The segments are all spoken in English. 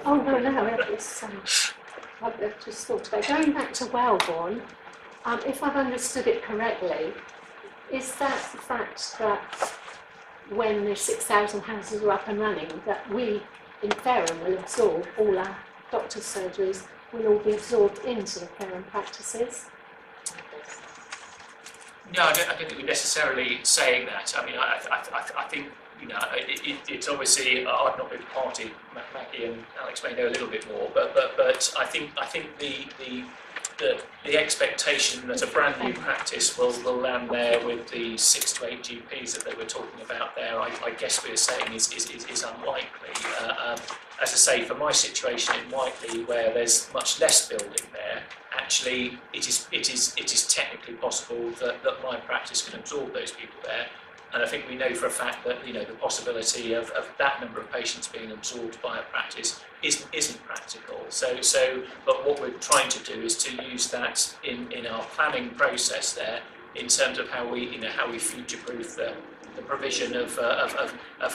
Oh no, it was, I've just thought about going back to Wellborn. If I've understood it correctly, is that the fact that when the 6,000 houses are up and running, that we in Fareham will absorb all our doctor's surgeries, will all be absorbed into the Fareham practices? No, I don't think we're necessarily saying that. I mean, I think, you know, it's obviously, I've not been party, Mackie and Alex may know a little bit more, but I think the expectation that a brand new practice will land there with the 6 to 8 GPs that they were talking about there, I guess we're saying is unlikely. As I say, for my situation in Whiteley, where there's much less building there, actually it is technically possible that my practice can absorb those people there. And I think we know for a fact that, you know, the possibility of that number of patients being absorbed by a practice isn't practical. But what we're trying to do is to use that in our planning process there, in terms of how we future-proof the provision of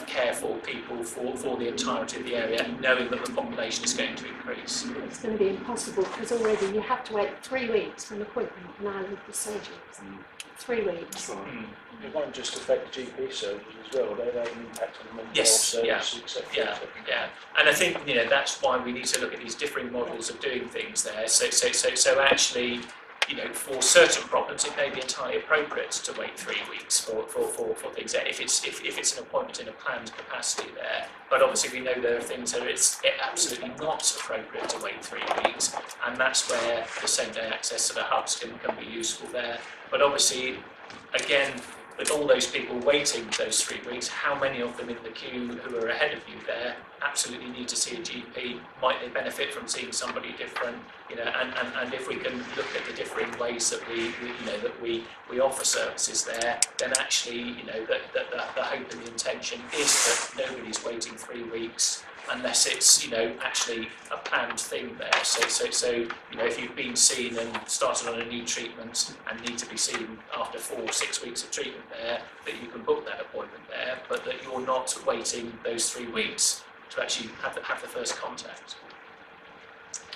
care for people for the entirety of the area, knowing that the population is going to increase. It's going to be impossible because already you have to wait 3 weeks from appointment now with the surgeons. 3 weeks. It won't just affect GP surgeries as well, they'll have an impact on mental health services, etc. Yeah. And I think, you know, that's why we need to look at these differing models of doing things there. So actually, you know, for certain problems, it may be entirely appropriate to wait 3 weeks for things if it's an appointment in a planned capacity there. But obviously, we know there are things that it's absolutely not appropriate to wait 3 weeks, and that's where the same-day access to the hubs can be useful there. But obviously, again, with all those people waiting those 3 weeks, how many of them in the queue who are ahead of you there absolutely need to see a GP? Might they benefit from seeing somebody different? You know, and if we can look at the differing ways that we offer services there, then actually, you know, the hope and the intention is that nobody's waiting 3 weeks unless it's, you know, actually a planned thing there. So you know, if you've been seen and started on a new treatment and need to be seen after 4 or 6 weeks of treatment there, that you can book that appointment there, but that you're not waiting those 3 weeks to actually have the first contact.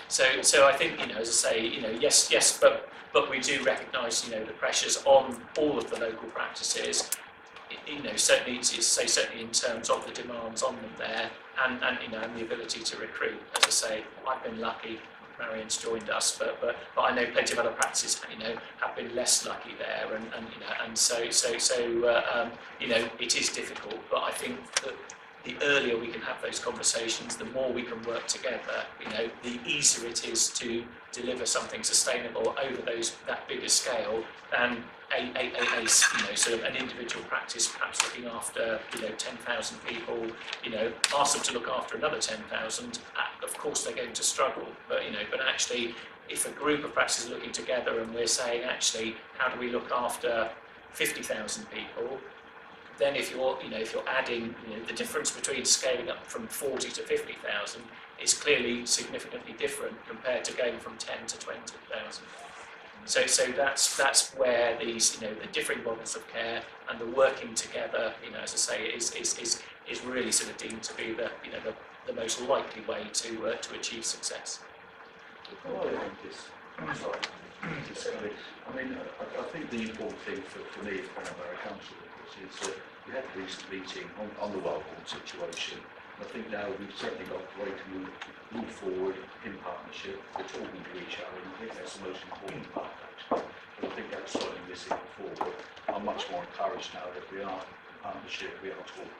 So I think, you know, as I say, you know, yes, but we do recognise, you know, the pressures on all of the local practices. You know, certainly in terms of the demands on them there, and you know, and the ability to recruit. As I say, I've been lucky. Marion's joined us, but I know plenty of other practices, you know, have been less lucky there, and you know, and so you know, it is difficult. But I think that the earlier we can have those conversations, the more we can work together. You know, the easier it is to deliver something sustainable over that bigger scale than a you know, sort of an individual practice perhaps looking after, you know, 10,000 people. You know, ask them to look after another 10,000. Of course, they're going to struggle. But you know, but actually, if a group of practices are looking together and we're saying, actually, how do we look after 50,000 people? Then if you're adding, you know, the difference between scaling up from 40 to 50,000 is clearly significantly different compared to going from 10 to 20,000. So that's where these, you know, the differing models of care and the working together, you know, as I say, is really sort of deemed to be the, you know, the most likely way to achieve success. I mean, I think the important thing for me as Borough Council is that we had a recent meeting on the Wellborn situation. I think now we've certainly got a way to move forward in partnership. We're talking to each other, and I think that's the most important part, actually. And I think that's certainly missing before, but I'm much more encouraged now that we are in partnership, we are talking.